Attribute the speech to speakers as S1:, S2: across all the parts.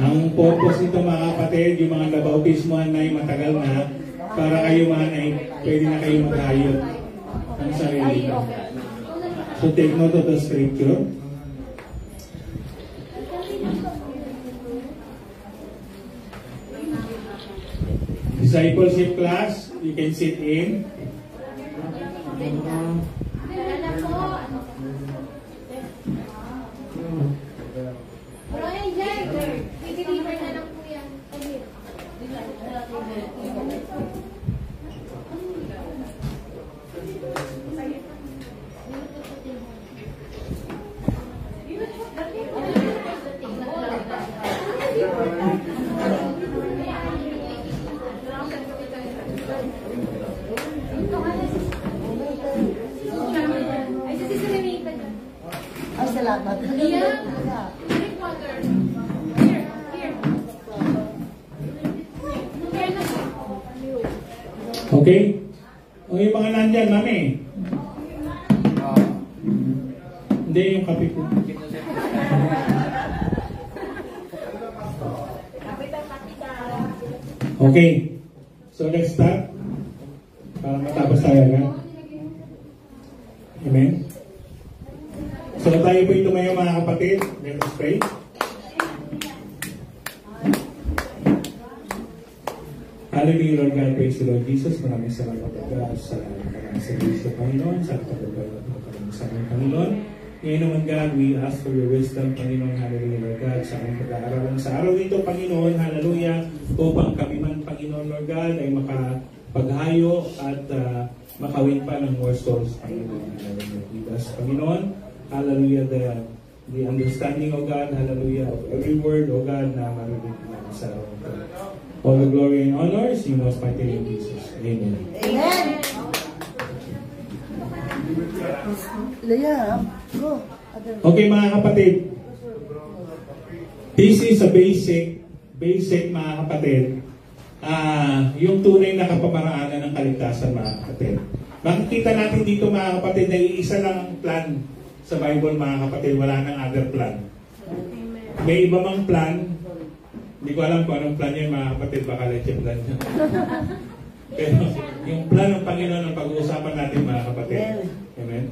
S1: Ang purpose nito mga kapatid, yung mga nabautismohan na ay matagal na, para kayo man ay pwede na kayo maghayot ng sarili nyo. So take note of the scripture. Discipleship class, you can sit in. Okay? O yung mga nandyan, mami. Hindi, yung kape ko. Okay. So let's start. Para matapos tayo agad. Amen? So tayo po ito ngayon mga kapatid. Let us pray. Hallelujah, Lord God, praise the Lord Jesus. Maraming salamat God sa mga servisyo, Panginoon, sa kapagbalat mo kami sa aming Panginoon. Ngayon naman, God, we ask for your wisdom, Panginoon, hallelujah, Lord God, sa aming pag-aaralan sa araw nito, Panginoon, hallelujah, upang kami man, Panginoon, Lord God, ay makapaghayo at makawin pa ng more souls, Panginoon, hallelujah. With us, Panginoon, hallelujah, the understanding, O God, hallelujah, of every word, O God, na marinig namin sa araw nito. All the glory and honors, in most mighty name of Jesus. Amen.
S2: Amen.
S1: Okay mga kapatid, this is a basic mga kapatid, yung tunay na kapamaraanan ng kaligtasan mga kapatid. Makikita natin dito mga kapatid na iisa lang ang plan sa Bible mga kapatid, wala nang other plan. May iba mang plan. Hindi ko alam kung anong plan yan, mga kapatid, baka leche plan niya. Pero yung plan ng Panginoon ang pag-uusapan natin, mga kapatid. Amen?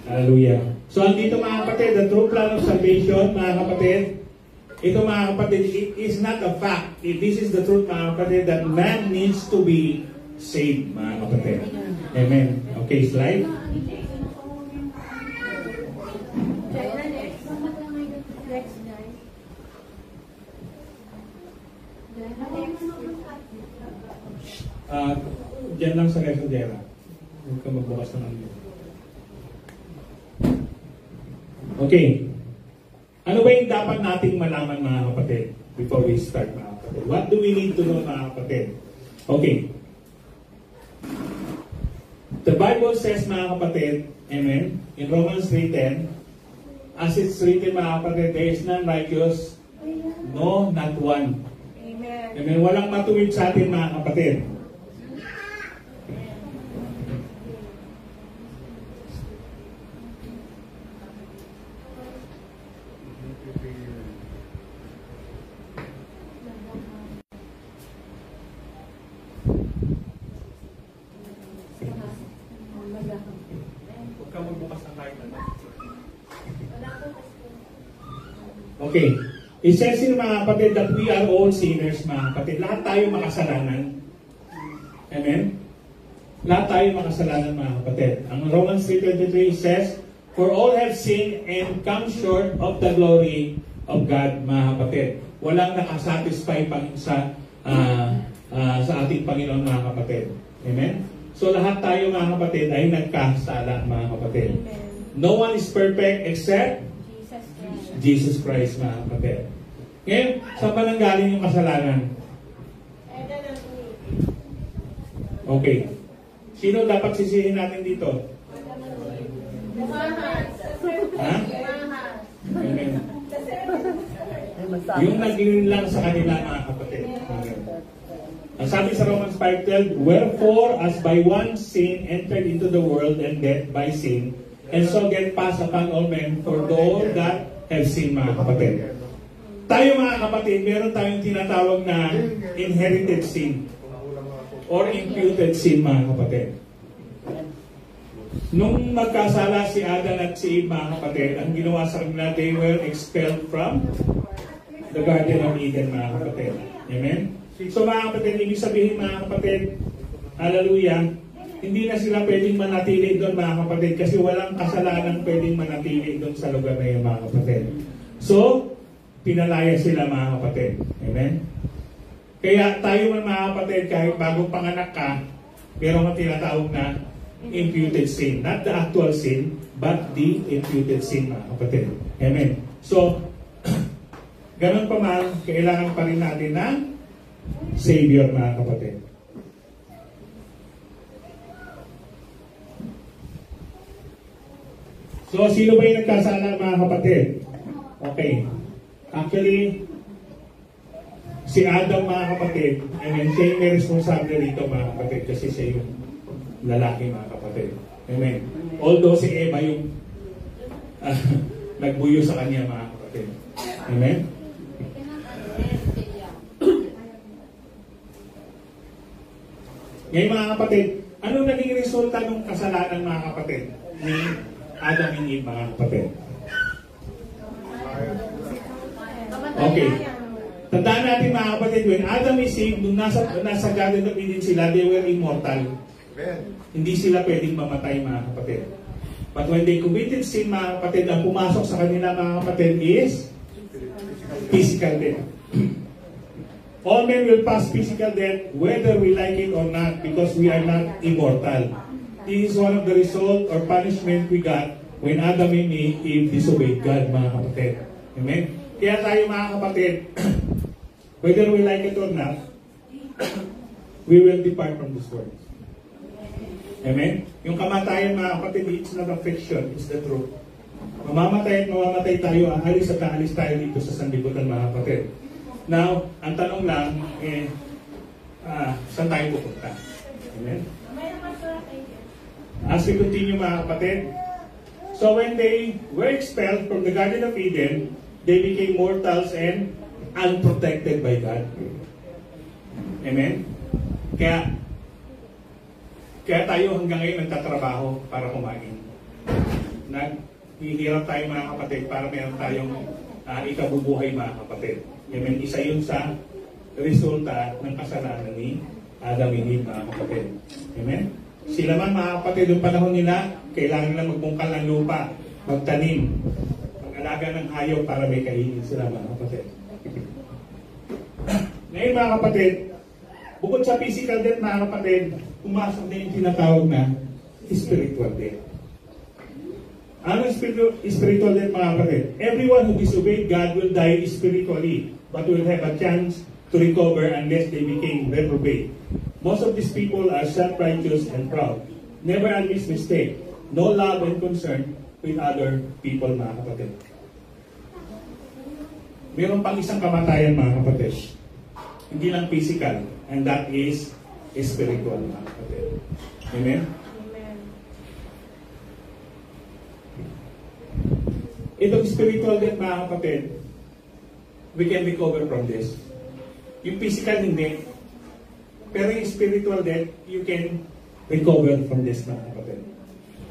S1: Hallelujah. So, andito mga kapatid, the true plan of salvation, mga kapatid, ito mga kapatid, it is not a fact. This is the truth, mga kapatid, that man needs to be saved, mga kapatid. Amen. Okay, slide. Diyan lang sa Resodera. Huwag ka magbukas ng ano. Okay. Ano ba yung dapat nating malaman mga kapatid before we start mga kapatid? What do we need to know mga kapatid? Okay. The Bible says mga kapatid, amen, in Romans 3:10, as it's written mga kapatid, there is none righteous, no, not one. Amen. Amen. Walang matuwid sa atin mga kapatid. Okay. It says in mga kapatid that we are all sinners mga kapatid. Lahat tayo makasalanan. Amen? Lahat tayo makasalanan mga kapatid. Ang Romans 3:23 says, for all have sinned and come short of the glory of God mga kapatid. Walang nakasatisfy sa ating Panginoon mga kapatid. Amen? So lahat tayo mga kapatid ay nagkasala mga kapatid. Amen. No one is perfect except Jesus Christ mga kapatid. Ngayon, saan ba nanggaling yung kasalanan? Okay. Sino dapat sisihin natin dito? Ha? Amen. Yung naging lang sa kanila mga kapatid. Ang sabi sa Romans 5:12, wherefore as by one sin entered into the world and death by sin, and so get passed upon all men for all that have sinned, mga kapatid. Tayo, mga kapatid, meron tayong tinatawag na inherited sin or imputed sin, mga kapatid. Nung magkasala si Adan at si Eve, mga kapatid, ang ginawa sa kanila, they were expelled from the Garden of Eden, mga kapatid. Amen? So, mga kapatid, ibig sabihin, mga kapatid, hallelujah, hindi na sila pwedeng manatili doon, mga kapatid, kasi walang kasalanan pwedeng manatili doon sa lugar na yun, mga kapatid. So, pinalaya sila, mga kapatid. Amen? Kaya tayo man, mga kapatid, kahit bagong panganak ka, meron kang tinatawag na imputed sin. Not the actual sin, but the imputed sin, mga kapatid. Amen? So, ganun pa man, kailangan pa rin natin ng Savior, mga kapatid. So, sino ba yung nagkasala, mga kapatid? Okay. Actually, si Adam, mga kapatid, amen, siya yung may responsable rito, mga kapatid, kasi siya yung lalaki, mga kapatid. Amen. Although si Eva yung nagbuyo sa kanya, mga kapatid. Amen. Ngayon, mga kapatid, ano naging resulta ng kasalanan, mga kapatid, ni Adam and Eve, mga kapatid? Okay. Tandaan natin, mga kapatid, when Adam and Eve, nung nasa Garden of Eden sila, they were immortal. Hindi sila pwedeng mamatay, mga kapatid. But when they committed sin, mga kapatid, ang pumasok sa kanila, mga kapatid, is physical death. All men will pass physical death, whether we like it or not, because we are not immortal. This is one of the result or punishment we got when Adam and Eve disobeyed God, mga kapatid. Amen? Kaya tayo, mga kapatid, whether we like it or not, we will depart from this world. Amen? Yung kamatayan, mga kapatid, it's not a fiction, it's the truth. Mamamatay at mamamatay tayo, aalis at aalis tayo dito sa sanlibutan, mga kapatid. Now, ang tanong lang, saan tayo pupunta? Amen? As we continue, mga kapatid, so when they were expelled from the Garden of Eden, they became mortals and unprotected by God. Amen? Kaya tayo hanggang ngayon nagtatrabaho para kumain. Naghihirap tayo, mga kapatid, para meron tayong ikabubuhay, mga kapatid. Amen. Isa yun sa resulta ng kasalanan ni Adam and Eve, mga kapatid. Amen. Sila man, mga kapatid, yung panahon nila, kailangan nila magbungkal ng lupa, magtanim, mag-alaga ng hayop para may kainin sila, mga kapatid. Ngayon, mga kapatid, bukod sa physical death, mga kapatid, pumasok na yung tinatawag na spiritual death. Ano spiritual death, mga kapatid? Everyone who disobeyed God will die spiritually, but will have a chance to recover unless they became reprobate. Most of these people are self-righteous and proud. Never admits mistake. No love and concern with other people, mga kapatid. Meron pang isang kamatayan, mga kapatid. Hindi lang physical, and that is spiritual, mga kapatid. Amen? Itong spiritual death, mga kapatid, we can recover from this. Yung physical, hindi. Pero yung spiritual death, you can recover from this, mga kapatid.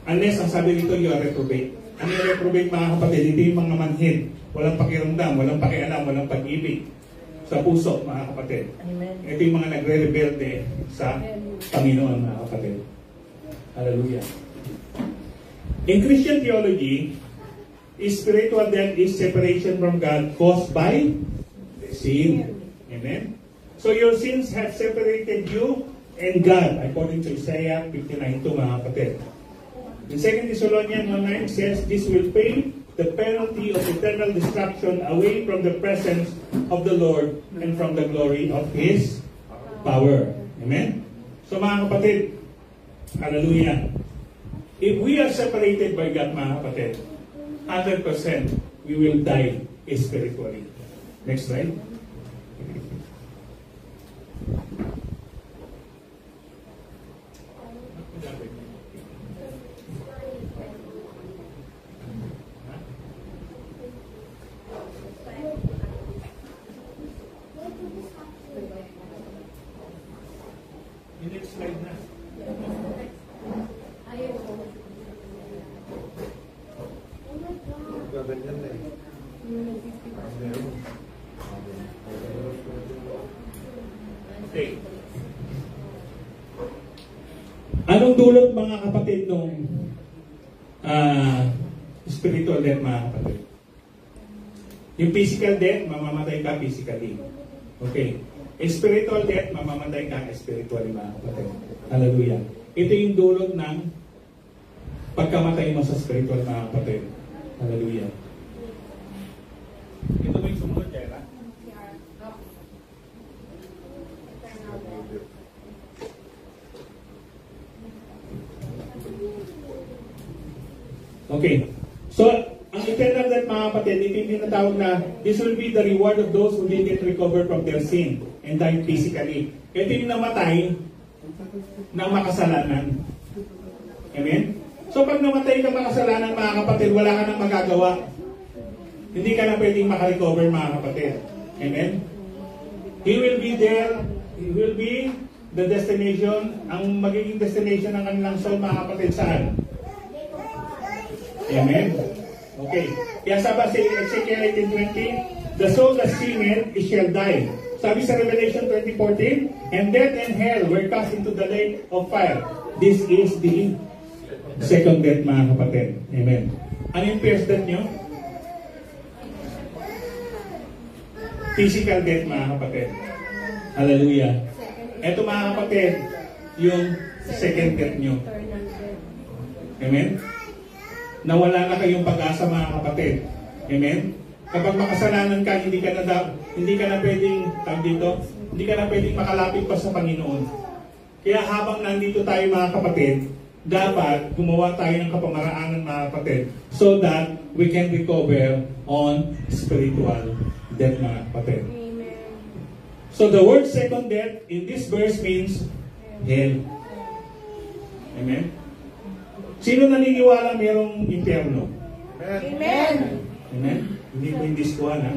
S1: Unless, ang sabi dito, you are reprobate. Ano yung reprobate, mga kapatid? Hindi yung mga manhid. Walang pakiramdam, walang pakialam, walang pag-ibig sa puso, mga kapatid. Amen. Ito yung mga nagre-rebelde sa Panginoon, mga kapatid. Hallelujah. In Christian theology, spiritual death is separation from God caused by sin. Amen? So your sins have separated you and God, according to Isaiah 59:2, mga kapatid. In 2 Thessalonians 1:9 says, this will pay the penalty of eternal destruction away from the presence of the Lord and from the glory of His power. Amen? So, mga kapatid, hallelujah. If we are separated by God, mga kapatid, 100% we will die spiritually. Next slide. Okay. Anong dulot mga kapatid nung spiritual death mga kapatid? Yung physical death, mamamatay ka physically. Okay. Spiritual death, mamamatay ka spiritually mga kapatid. Hallelujah. Ito yung dulot ng pagkamatay mo sa spiritual mga kapatid. Hallelujah. Ito ba yung sumunod, Jera? Okay. So, ang eternal death mga kapatid, ito yung tinatawag na this will be the reward of those who didn't recover from their sin and died physically. Ito yung namatay ng makasalanan. Amen? So, pag namatay ka makasalanan mga kapatid, wala ka nang magagawa. Hindi ka na pwedeng makarecover mga kapatid. Amen? He will be there. He will be the destination. Ang magiging destination ng kanilang soul mga kapatid saan? Amen? Okay. Kaya sabi sa Ezekiel 18:20, the soul that sinneth, it shall die. Sabi sa Revelation 20:14, and death and hell were cast into the lake of fire. This is the second death mga kapatid. Amen. Ano yung first death nyo? Physical death mga kapatid. Hallelujah. Ito mga kapatid, yung second death nyo. Amen? Nawala na kayong pag-asa mga kapatid. Amen? Kapag makasalanan ka, hindi ka na pwedeng hindi ka na pwedeng makalapit pa sa Panginoon. Kaya habang nandito tayo mga kapatid, dapat gumawa tayo ng kapamaraanan mga kapatid so that we can recover on spiritual death mga kapatid.
S2: Amen.
S1: So the word second death in this verse means hell. Amen? Sino naniniwala mayroong impyerno?
S2: Amen.
S1: Amen? Hindi ko yung diskuhan, ha?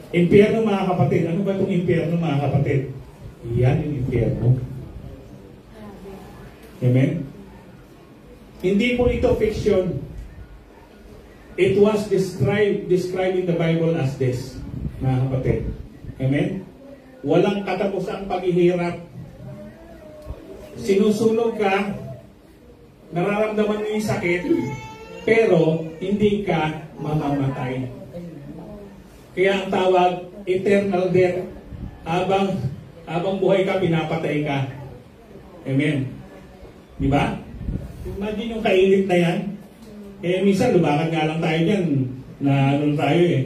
S1: Impyerno mga kapatid. Ano ba itong impyerno mga kapatid? Yan yung impyerno. Amen? Hindi po ito fiction. It was described in the Bible as this, mga kapatid. Amen? Walang katapusang paghihirap. Sinusunog ka, nararamdaman mo yung sakit, pero hindi ka mamamatay. Kaya ang tawag, eternal death. Habang buhay ka, pinapatay ka. Amen. Di ba? Imagine yung kainit na yan. Eh, minsan, lumakad nga lang tayo dyan, na ano tayo eh.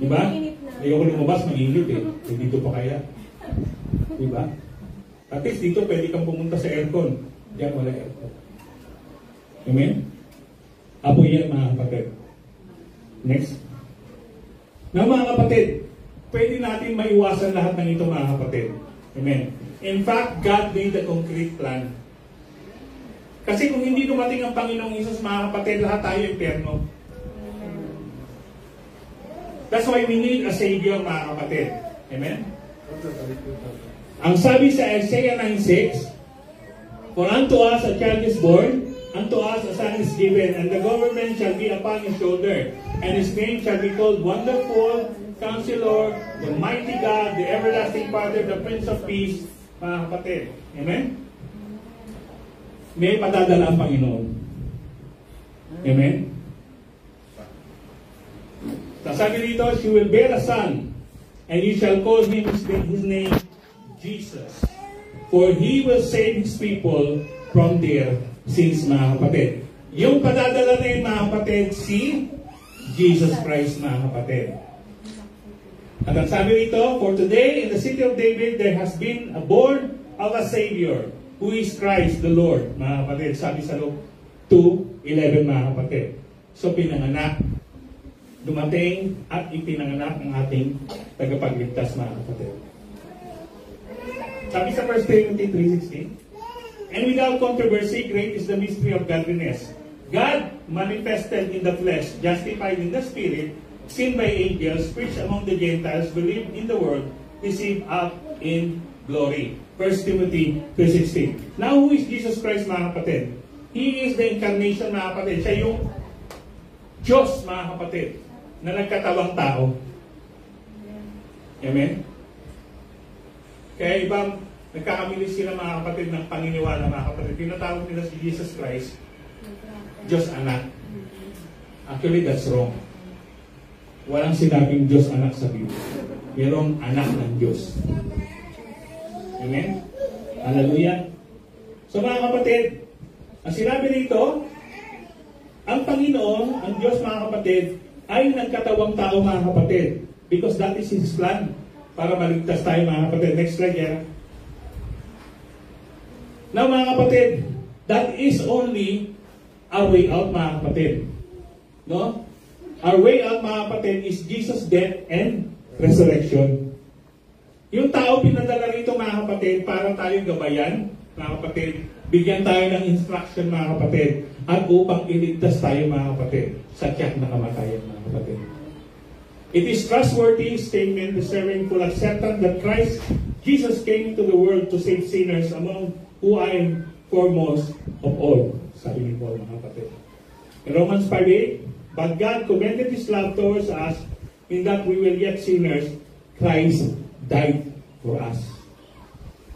S1: Di ba? Ayoko lumabas, mainit eh. Dito pa kaya. Di ba? At least dito pwede kang pumunta sa aircon. Diyan wala aircon. Amen? Apoy yan mga kapatid. Next. Na mga kapatid, pwede natin maiwasan lahat ng ito mga kapatid. Amen? In fact, God made a concrete plan. Kasi kung hindi dumating ang Panginoong Hesus mga kapatid, lahat tayo impyerno. That's why we need a Savior mga kapatid. Amen? Ang sabi sa Isaiah 9:6, for unto us a child is born, unto us a son is given, and the government shall be upon his shoulder, and his name shall be called Wonderful, Counselor, the Mighty God, the Everlasting Father, the Prince of Peace, mga kapatid. Amen? May padadala ang Panginoon. Amen? Sabi dito, she will bear a son, and you shall call him his name Jesus. For he will save his people from their sins, mga kapatid. Yung padadala na yun, mga kapatid, si Jesus Christ, mga kapatid. At ang sabi rito, for today in the city of David, there has been a born of a Savior, who is Christ the Lord, mga kapatid. Sabi sa Luke 2:11, mga kapatid. So, pinanganak, dumating at ipinanganak ang ating tagapagligtas, mga kapatid. Sabi sa 1 Timothy 3:16, and without controversy, great is the mystery of godliness. God manifested in the flesh, justified in the spirit, seen by angels, preached among the Gentiles, believed in the world, received up in glory. 1 Timothy 3:16. Now, who is Jesus Christ, mga kapatid? He is the incarnation, mga kapatid. Siya yung Diyos, mga kapatid, na nagkatawang tao. Amen? Kaya ibang nagkakamilis sila, mga kapatid, ng paniniwala, mga kapatid. Tinatawag nila si Jesus Christ, Diyos anak. Actually, that's wrong. Walang sinabing Diyos anak sa Biblia. Mayroong anak ng Diyos. Amen? Hallelujah. So mga kapatid, ang sinabi dito, ang Panginoon, ang Diyos, mga kapatid, ay nagkatawang tao, mga kapatid. Because that is His plan para maligtas tayo, mga kapatid. Next slide, yeah. Now, mga kapatid, that is only our way out, mga kapatid. No? Our way out, mga kapatid, is Jesus' death and resurrection. Yung tao pinadala rito, mga kapatid, para tayong gabayan, mga kapatid, bigyan tayo ng instruction, mga kapatid, at upang iligtas tayo, mga kapatid, sa tiyak na kamatayan, mga kapatid. It is trustworthy statement deserving full acceptance that Christ Jesus came to the world to save sinners, among who I am foremost of all. Sabi ni Paul, mga kapatid. In Romans 5:8, but God commended His love towards us in that we were yet sinners, Christ died for us.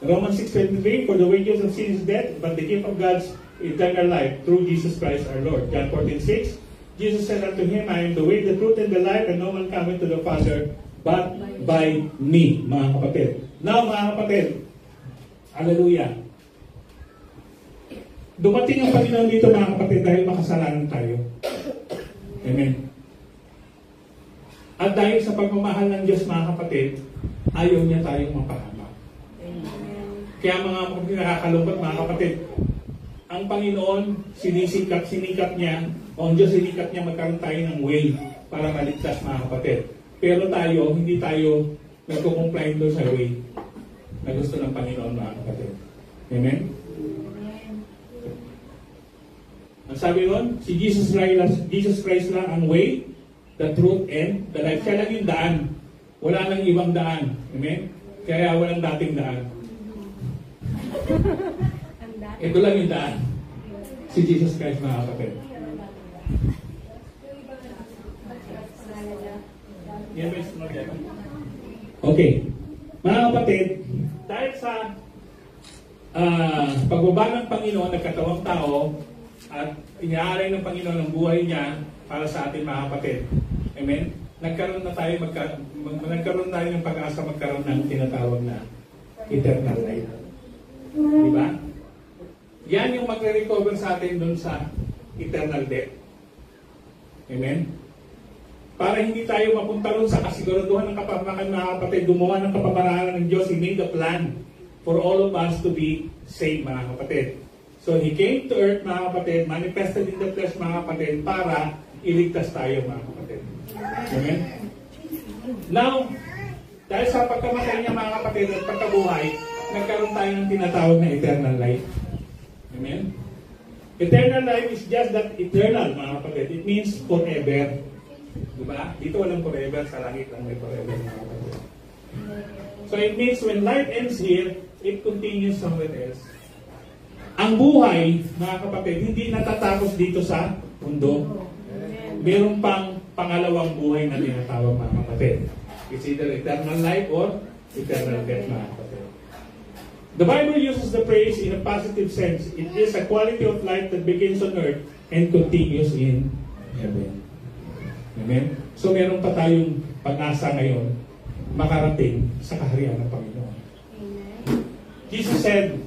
S1: In Romans 6:23, for the wages of sin is death, but the gift of God's eternal life through Jesus Christ our Lord. John 14:6, Jesus said unto him, I am the way, the truth, and the life, and no one cometh to the Father but by me, mga kapatid. Now, mga kapatid, hallelujah. Dumating ang Panginoon dito, mga kapatid, dahil makasalanan tayo. Amen. At dahil sa pagmamahal ng Diyos, mga kapatid, ayaw niya tayong mapahamak. Kaya mga kapatid, nakakalungkot, mga kapatid, ang Panginoon, sinikap niya, o ang Diyos sinikap niya magkaroon tayo ng way para maligtas, mga kapatid. Pero tayo, hindi tayo nagkukomplain doon sa way na gusto ng Panginoon, mga kapatid. Amen? Ang sabi nun, si Jesus Christ lang ang way, the truth, and the life. Siya lang yung daan. Wala nang ibang daan. Amen? Kaya walang dating daan. Ito lang yung daan. Si Jesus Christ, mga kapatid. Okay. Mga kapatid, dahil sa pagbaba ng Panginoon, nagkatawang tao, at inaaray ng Panginoon ang buhay niya para sa atin, mga kapatid. Amen? Nagkaroon tayo ng pag-asa magkaroon ng tinatawag na eternal life. Diba? Yan yung magre-recover sa atin dun sa eternal death. Amen? Para hindi tayo mapunta ron sa kasiguraduhan ng kapamakan, mga kapatid, gumawa ng kapamarangan ng Diyos. He made a plan for all of us to be saved, mga kapatid. So He came to earth, mga kapatid, manifested in the flesh, mga kapatid, para iligtas tayo, mga kapatid. Amen? Now, dahil sa pagkamatay niya, mga kapatid, at pagkabuhay, nagkaroon tayo ng tinatawag na eternal life. Amen? Eternal life is just that eternal, mga kapatid. It means forever. Diba? Dito walang forever, sa langit lang may forever, mga kapatid. So it means when life ends here, it continues somewhere else. Ang buhay, mga kapatid, hindi natatapos dito sa mundo. Meron pang pangalawang buhay na tinatawag, mga kapatid. It's either eternal life or eternal death, mga kapatid. The Bible uses the phrase in a positive sense. It is a quality of life that begins on earth and continues in heaven. Amen? So meron pa tayong pag-asa ngayon makarating sa kaharian ng Panginoon. Amen. Jesus said,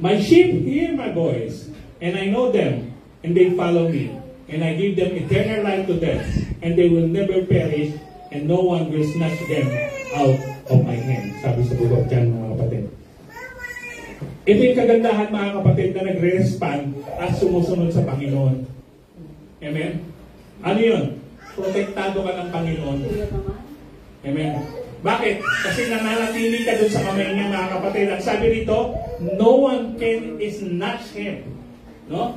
S1: my sheep hear my voice, and I know them, and they follow me. And I give them eternal life to them, and they will never perish, and no one will snatch them out of my hand. Sabi sa Book of John, mga kapatid. Ito yung kagandahan, mga kapatid, na nagre-respond at sumusunod sa Panginoon. Amen? Ano yun? Protektado ka ng Panginoon. Amen? Bakit? Kasi nananatili ka dun sa kamay niya, mga kapatid. At sabi rito, no one can snatch him, no?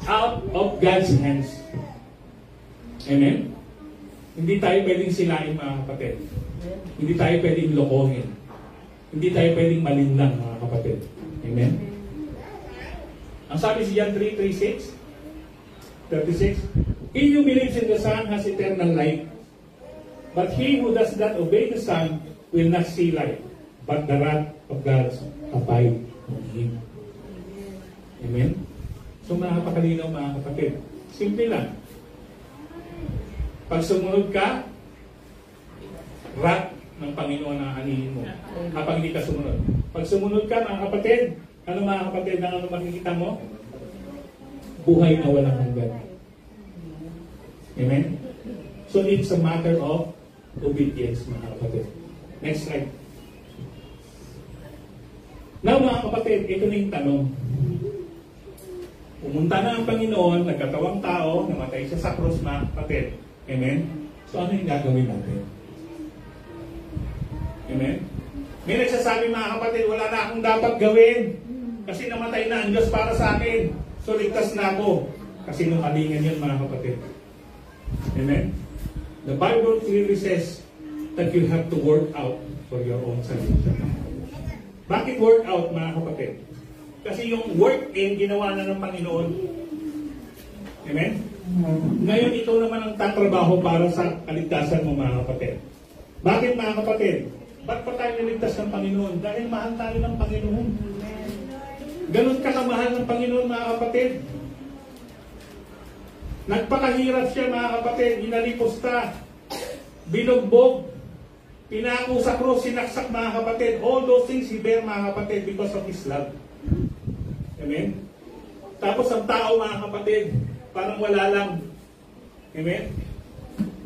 S1: Out of God's hands. Amen? Hindi tayo pwedeng silain, mga kapatid. Hindi tayo pwedeng lokohin. Hindi tayo pwedeng malinlang, mga kapatid. Amen? Ang sabi si John 3:36, He who believes in the Son has eternal life. But he who does not obey the Son will not see life, but the wrath of God abide on him. Amen? So makapakalinaw mga kapatid. Simple lang. Pag sumunod ka, wrath ng Panginoon ang anihin mo. Kapag hindi ka sumunod. Pag sumunod ka mga kapatid, ano mga kapatid, ano makikita mo? Buhay na walang hanggan. Amen? So it's a matter of obedience mga kapatid. Next slide. Now mga kapatid, ito na yung tanong. Pumunta na ang Panginoon, nagkatawang tao, namatay siya sa krus mga kapatid. Amen? So ano yung gagawin natin? Amen? May nagsasabi mga kapatid, wala na akong dapat gawin. Kasi namatay na ang Diyos para sa akin. So ligtas na ako. Kasi nung kalingan yun mga kapatid. Amen? The Bible clearly says that you have to work out for your own salvation. Bakit work out mga kapatid? Kasi yung work in, ginawa na ng Panginoon. Amen? Ngayon ito naman ang tatrabaho para sa kaligtasan mo mga kapatid. Bakit mga kapatid? Ba't pa tayo niligtas ng Panginoon? Dahil mahal tayo ng Panginoon. Ganun ka kamahal ng Panginoon mga kapatid. Nagpakahirap siya mga kapatid, inalipos ka, binugbog, pinako sa krus, sinaksak mga kapatid. All those things he bear mga kapatid because of His love. Amen? Tapos ang tao mga kapatid, parang wala lang. Amen?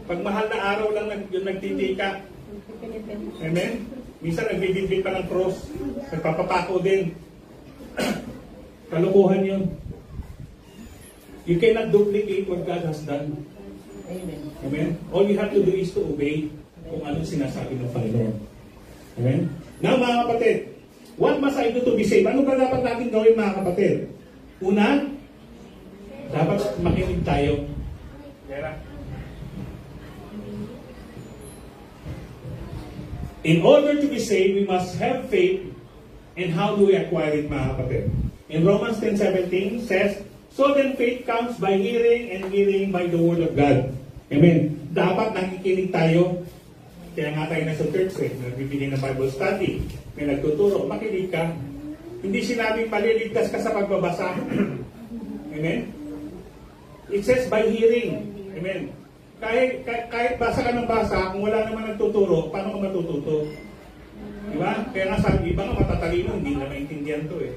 S1: Pag mahal na araw lang yung nagtitika. Amen? Minsan nagbibigay pa ng cross, nagpapapako din. Kalukuhan yun. You cannot duplicate what God has done.
S2: Amen.
S1: Amen? All you have to do is to obey kung anong sinasabi ng Panginoon. Amen? Now mga kapatid, what must I do to be saved? Ano ba dapat natin gawin mga kapatid? Una, dapat makinig tayo. In order to be saved, we must have faith. And how do we acquire it mga kapatid? In Romans 10:17 says, so then faith comes by hearing, and hearing by the Word of God. Amen. Dapat nakikinig tayo. Kaya nga tayo nasa church nagbibigay ng Bible study. May nagtuturo, makinig ka. Hindi sinabing maliligtas ka sa pagbabasa. Amen. It says by hearing. Amen. Kahit basa ka ng basa, kung wala naman nagtuturo, paano ka matututo? Diba? Kaya nga sabi, iba nga matatalino, hindi na maintindihan to eh.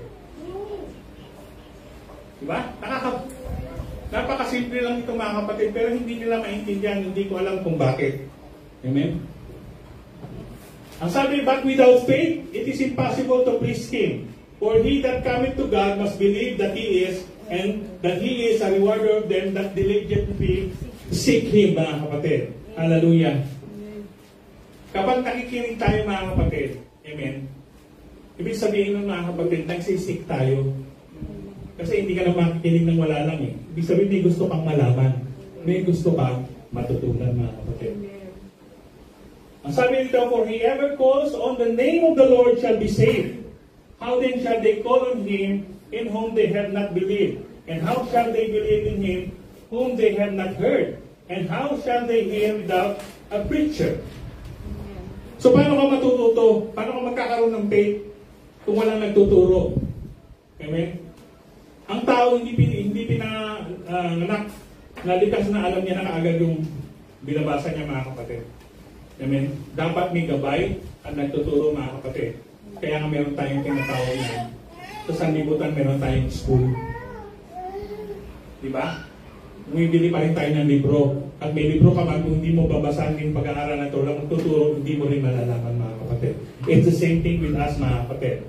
S1: Diba? Napakasimple lang ito mga kapatid, pero hindi nila maintindihan, hindi ko alam kung bakit. Amen? Ang sabi, but without faith, it is impossible to please Him. For he that cometh to God must believe that He is, and that He is a rewarder of them that diligently seek Him, mga kapatid. Hallelujah. Kapag nakikinig tayo mga kapatid, amen, ibig sabihin ng mga kapatid, nagsisik tayo. Kasi hindi ka na makikinig ng wala lang eh. Ibig sabihin, may gusto kang malaman. May gusto kang matutunan mga kapatid. Ang sabi nito, for whoever calls on the name of the Lord shall be saved. How then shall they call on Him in whom they have not believed? And how shall they believe in Him whom they have not heard? And how shall they hear without a preacher? So paano ka matututo? Paano ka magkakaroon ng faith kung walang nagtuturo? Amen? Ang tao hindi pinanganak na likas na alam niya na kaagad yung binabasa niya mga kapatid. Amen? Dapat may gabay at nagtuturo mga kapatid. Kaya nga meron tayong tinatawag na sa sanlibutan meron tayong school. Diba? Bumibili pa rin tayo ng libro. At may libro ka man, kung hindi mo babasahin yung pag-aaral na ito, lang tuturo, hindi mo rin malalaman mga kapatid. It's the same thing with us mga kapatid.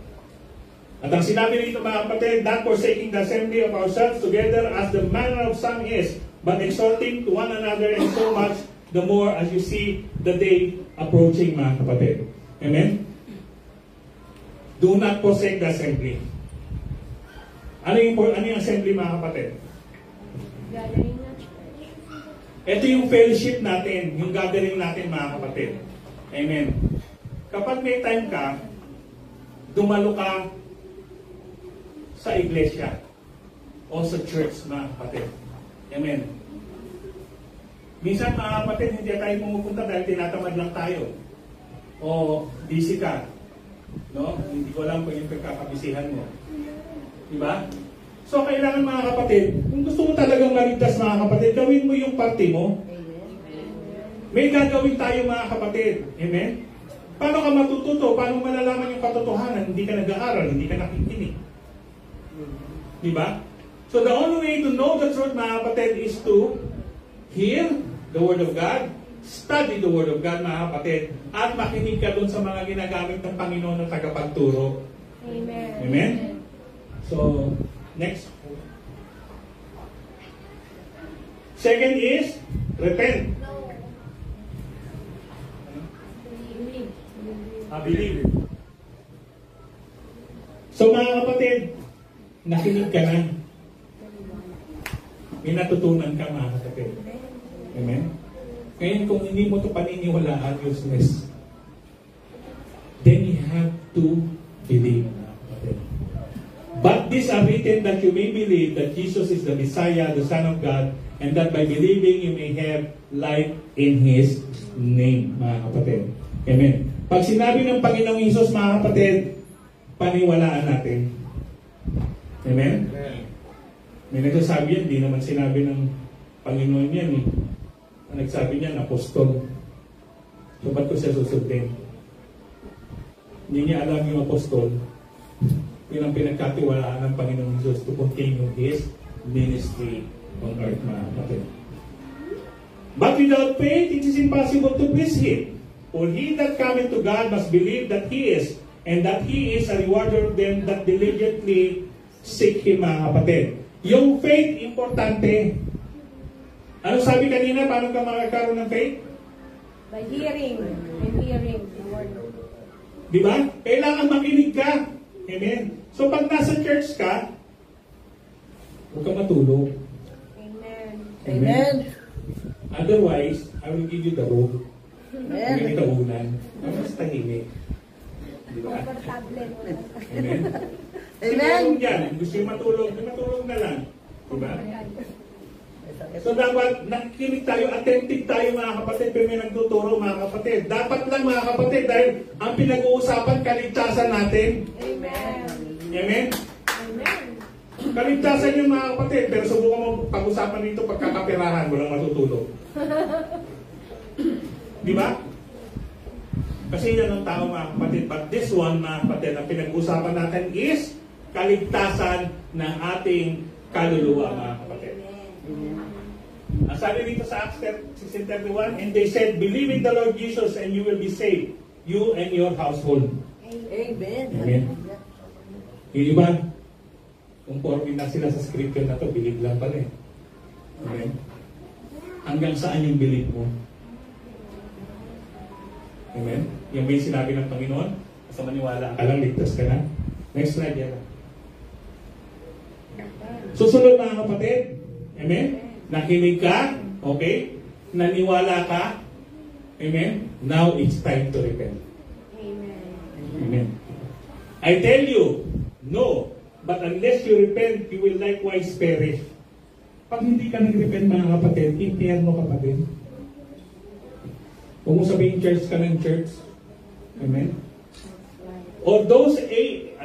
S1: At ang sinabi nito mga kapatid, not forsaking the assembly of ourselves together as the manner of some is, but exhorting to one another, and so much the more as you see the day approaching mga kapatid. Amen? Do not forsake the assembly. Ano yung assembly mga kapatid?
S2: Gathering na church.
S1: Ito yung fellowship natin, yung gathering natin mga kapatid. Amen. Kapag may time ka, dumalo ka sa iglesia o sa church mga kapatid. Amen. Minsan mga kapatid, hindi tayo pumupunta dahil tinatamad lang tayo. O busy ka. No? Hindi ko alam kung yung pagkakabisihan mo. Diba? So kailangan mga kapatid, kung gusto mo talagang maligtas mga kapatid, gawin mo yung parte mo. May gagawin tayo mga kapatid. Amen? Paano ka matututo? Paano malalaman yung katotohanan? Hindi ka nag-aaral, hindi ka nakikinig. Diba? So the only way to know the truth mga kapatid is to hear the Word of God, study the Word of God mga kapatid, at makinig ka dun sa mga ginagamit ng Panginoon na tagapagturo.
S2: Amen.
S1: Amen? So, next. Second is, repent. Believe. So mga kapatid, nakinig ka na. May natutunan ka mga kapatid. Amen? Ngayon kung hindi mo ito paniniwalaan, useless. Then you have to believe mga kapatid. But these are written that you may believe that Jesus is the Messiah, the Son of God, and that by believing you may have life in His name, mga kapatid. Amen. Pag sinabi ng Panginoong Hesus, mga kapatid, paniwalaan natin. Amen? May nagsasabi yan, di naman sinabi ng Panginoon yan eh. Ang nagsabi niyan, apostol. So ba't ko siya susundin? Hindi niya alam yung apostol. Yun ang pinagkatiwalaan ng Panginoong Hesus to continue His ministry on earth, mga kapatid. But without faith, it is impossible to please Him. For he that cometh to God must believe that He is, and that He is a rewarder of them that diligently seek Him, mga kapatid. Yung faith, importante. Ano sabi kanina, paano ka makakaroon ng faith?
S2: By hearing and hearing the word.
S1: Di ba? Kailangan makinig ka. Amen. So pag nasa church ka, huwag ka matulog.
S2: Amen.
S3: Amen.
S1: Otherwise, I will give you the rope.
S3: Amen.
S1: Hindi ka ulan. Mas tahimik. Di ba?
S2: Comfortable.
S1: Amen.
S3: Amen.
S1: Siguro dyan, gusto yung matulog na lang. Di ba? So dapat nakikinig tayo, attentive tayo mga kapatid, pero may nagtuturo mga kapatid. Dapat lang mga kapatid, dahil ang pinag-uusapan, kaligtasan natin.
S2: Amen.
S1: Amen?
S2: Amen.
S1: Kaligtasan yung mga kapatid, pero subukan mo pag-usapan dito pagkakapirahan, walang matutulog. Di ba? Kasi yan ang tao mga kapatid. But this one mga kapatid, ang pinag-usapan natin is kaligtasan ng ating kaluluwa mga kapatid. Ang sabi dito sa Acts 16:31, and they said, believe in the Lord Jesus and you will be saved, you and your household.
S3: Amen.
S1: Amen. Yung iba, kung pormin na sila sa scripture na to, believe lang pala eh. Amen. Hanggang saan yung believe mo? Amen? Yung may sinabi ng Panginoon, basta maniwala ka lang, ligtas ka na. Next slide yan. Susunod mga kapatid. Amen? Nakinig ka. Okay? Naniwala ka. Amen? Now it's time to repent.
S2: Amen.
S1: Amen. I tell you, no. But unless you repent, you will likewise perish. Pag hindi ka nag-repent mga kapatid, impyerno ka pa din. Huwag mo sabihin church ka ng church. Amen? Or those 18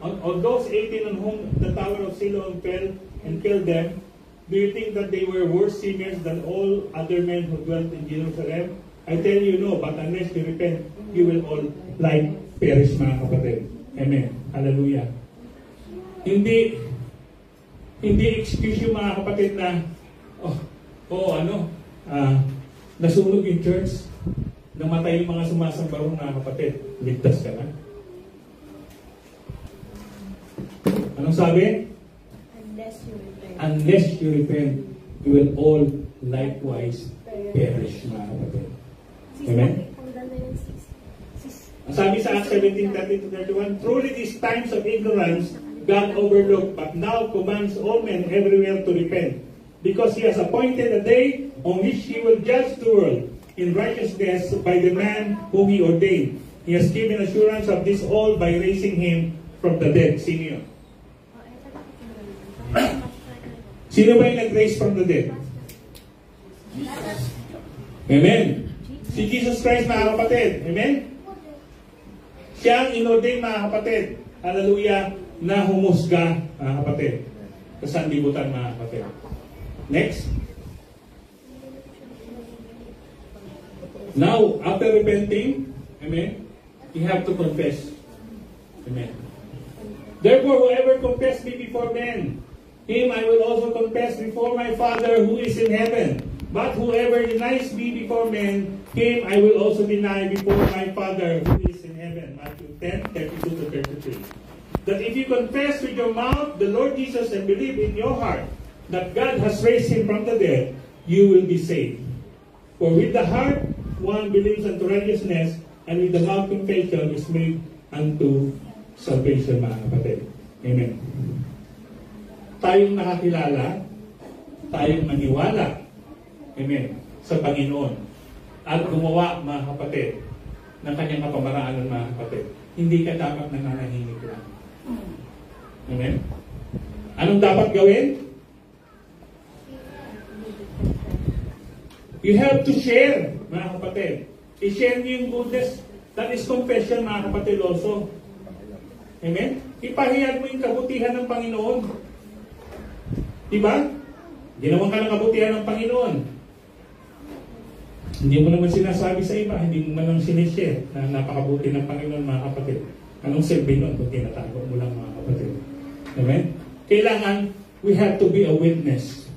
S1: on whom the tower of Siloam fell and killed them, do you think that they were worse sinners than all other men who dwelt in Jerusalem? I tell you no, but unless you repent, you will all like perish mga kapatid. Amen. Hallelujah. Hindi excuse yung mga kapatid na nasunog yung church, namatay yung mga sumasambarong mga kapatid, ligtas ka na. Anong sabi?
S2: Unless you repent.
S1: Unless you repent, you will all likewise perish mga kapatid. Amen? Ang sabi sa Acts 17:30-31, truly these times of ignorance God overlooked, but now commands all men everywhere to repent, because He has appointed a day on which He will judge the world in righteousness by the man whom He ordained. He has given assurance of this all by raising Him from the dead. Sino yun? Sino ba yung nag-raise from the dead? Amen. Si Jesus Christ, mga kapatid. Amen. Siya ang inordain, mga kapatid. Hallelujah. Na humusga, mga kapatid. Sa sanlibutan, mga kapatid. Next. Now, after repenting, amen, you have to confess. Amen. Therefore, whoever confess me before men, him I will also confess before my Father who is in heaven. But whoever denies me before men, him I will also deny before my Father who is in heaven. Matthew 10:32-33. That if you confess with your mouth the Lord Jesus and believe in your heart that God has raised him from the dead, you will be saved. For with the heart one believes unto righteousness, and with the mouth confession is made unto salvation, mga kapatid. Amen. Tayong nakakilala, tayong maniwala, amen, sa Panginoon, at gumawa, mga kapatid, ng kanyang kapamaraanan, mga kapatid. Hindi ka dapat nananahimik lang. Amen? Anong dapat gawin? You have to share, mga kapatid. I-share niyo yung goodness. That is confession, mga kapatid, also. Amen? Ipahayag mo yung kabutihan ng Panginoon. Diba? Ginawan ka ng kabutihan ng Panginoon. Hindi mo naman sinasabi sa iba, hindi mo man lang sinishare na napakabuti ng Panginoon, mga kapatid. Anong silbi nun kung tinatago mo lang, mga kapatid? Amen? Kailangan, we have to be a witness.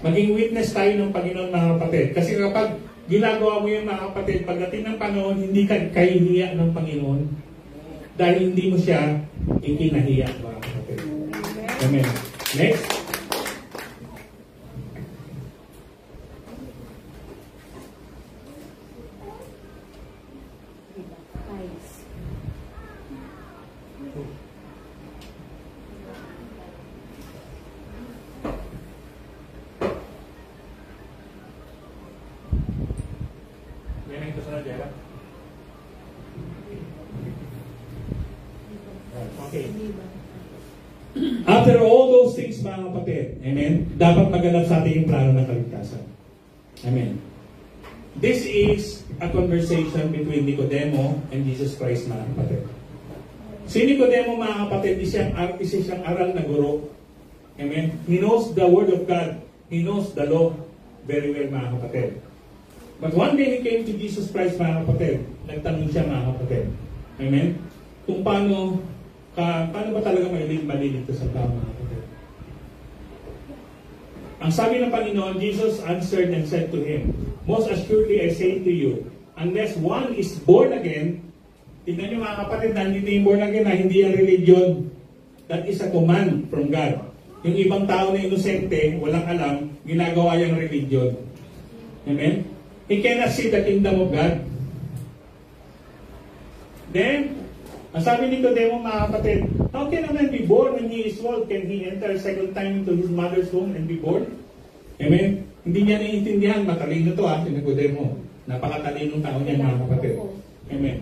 S1: Maging witness tayo ng Panginoon, mga kapatid. Kasi kapag ginagawa mo yun, mga kapatid, pagdating ng panahon, hindi ka kahihiya ng Panginoon dahil hindi mo siya ikinahiya, mga kapatid. Amen. Next. Okay. After all those things, mga kapatid, amen, dapat maganap sa ating yung plano ng kaligtasan. Amen. This is a conversation between Nicodemo and Jesus Christ, mga kapatid. Si Nicodemo, mga kapatid, isa siyang aral na guro. Amen. He knows the Word of God. He knows the law very well, mga kapatid. But one day he came to Jesus Christ, mga kapatid. Nagtanong siya, mga kapatid. Amen. Kung paano ba talaga maliligtas sa tao, mga kapatid? Ang sabi ng Panginoon, Jesus answered and said to him, most assuredly I say to you, unless one is born again, tignan nyo, mga kapatid, nandito yung born again na hindi ang religion. That is a command from God. Yung ibang tao na inosente, walang alam, ginagawa yung religion. Amen? He cannot see the kingdom of God. Then, ang sabi ni Nicodemo, mga kapatid, how can a man be born when he is old? Can he enter a second time into his mother's womb and be born? Amen? Hindi niya naiintindihan. Matalino to, si Nicodemo. Napakatalinong tao niya, mga kapatid. Amen.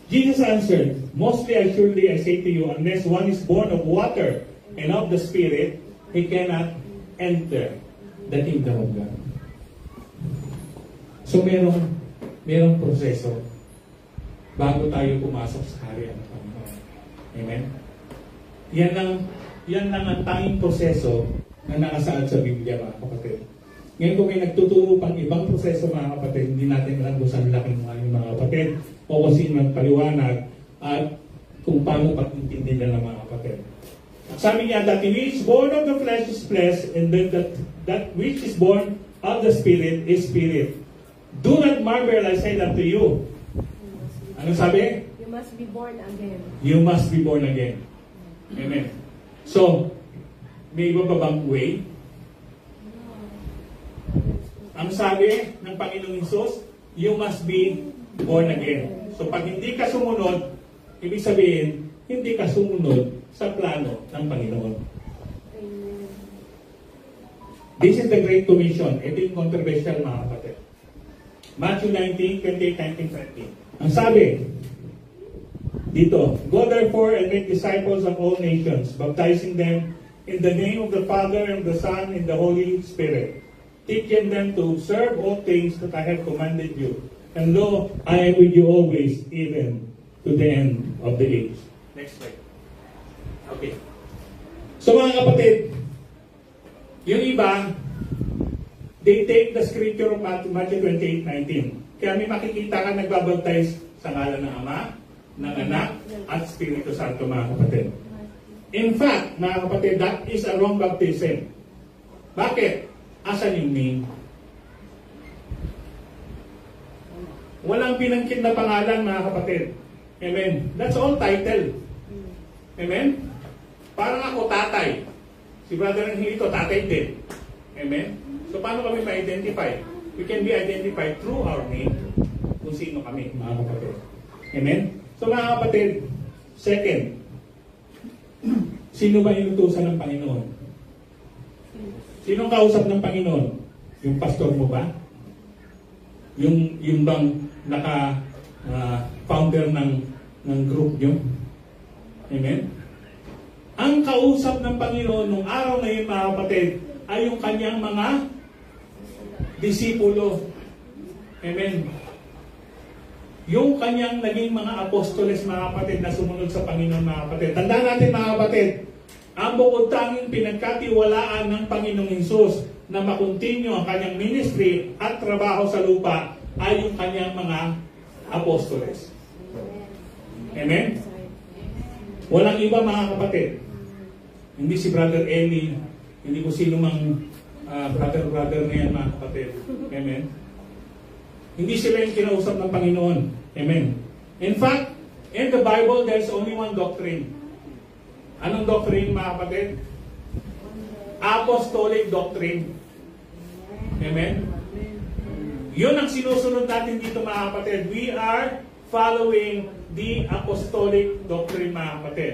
S1: Jesus answered, mostly assuredly I say to you, unless one is born of water and of the Spirit, he cannot enter the kingdom of God. So merong proseso bago tayo pumasok sa kaharian ng Panginoon. Amen? Yan lang ang tanging proseso na nakasaad sa Biblia, mga kapatid. Ngayon kung may nagtuturo pang ibang proseso, mga kapatid, hindi natin alam kung saan laking mga kapatid o kung sino magpaliwanag at kung paano pag-intindi nila, mga kapatid. Sabi niya, that which is born of the flesh is flesh, and that which is born of the Spirit is spirit. Do not marvel, I say that to you. Ano sabi?
S2: You must be born again.
S1: You must be born again. Amen. So, may iba pa bang way? Ang sabi ng Panginoong Hesus, you must be born again. So, pag hindi ka sumunod, ibig sabihin, hindi ka sumunod sa plano ng Panginoon.
S2: Amen.
S1: This is the Great Commission. Ito yung controversial, mga kapatid. Matthew 19:28, 19, 20. Ang sabi dito, go therefore and make disciples of all nations, baptizing them in the name of the Father and the Son and the Holy Spirit, teaching them to observe all things that I have commanded you. And lo, I am with you always, even to the end of the age. Next slide. Okay. So mga kapatid, yung iba, they take the scripture of Matthew 28:19. Kaya may makikita ka nagbabaptize sa ngalan ng Ama, ng Anak, at Espiritu Santo, mga kapatid. In fact, mga kapatid, that is a wrong baptism. Bakit? Asan yung name? Walang pinangkin na pangalan, mga kapatid. Amen. That's all title. Amen? Parang ako tatay. Si Brother Angelito, tatay din. Amen? So paano kami ma-identify? We can be identified through our name. Kung sino kami, mga kapatid. Amen? So mga kapatid, second, sino ba inutusan ng Panginoon? Sinong kausap ng Panginoon? Yung pastor mo ba? Yung bang founder ng group nyo? Amen? Ang kausap ng Panginoon nung araw na yun, mga kapatid, ay yung kanyang mga disipulo. Amen? Yung kanyang naging mga apostoles, mga kapatid, na sumunod sa Panginoon, mga kapatid. Tandaan natin, mga kapatid, ang bukod tanging pinagkatiwalaan ng Panginoong Hesus na makontinue ang kanyang ministry at trabaho sa lupa ay yung kanyang mga apostoles. Amen? Walang iba, mga kapatid. Hindi si Brother Eli, hindi ko sino mang brother na yan, mga kapatid. Amen? Hindi sila yung kinausap ng Panginoon. Amen? In fact, in the Bible, there's only one doctrine. Anong doctrine, mga kapatid? Apostolic doctrine. Amen? Yun ang sinusunod natin dito, mga kapatid. We are following the apostolic doctrine, mga kapatid.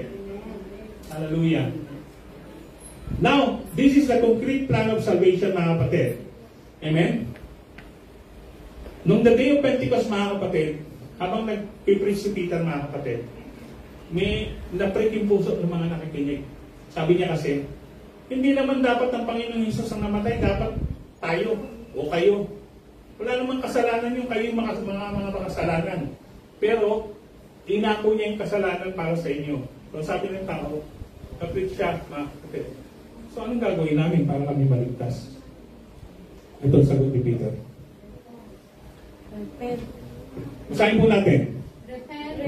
S1: Hallelujah. Now, this is the concrete plan of salvation, mga kapatid. Amen? Nung the day of Pentecost, mga kapatid, habang nag-preach si Peter, mga kapatid, may naprit yung puso ng mga nakikinig. Sabi niya kasi, hindi naman dapat ng Panginoong Hesus ang namatay, dapat tayo o kayo. Wala namang kasalanan yung kayo mga makasalanan. Pero, inako niya yung kasalanan para sa inyo. So sabi ng tao, kapit siya, mga kapatid. So anong gagawin namin para kami maligtas? Ito ang sagot ni Peter. Usahin po natin.
S4: Repent,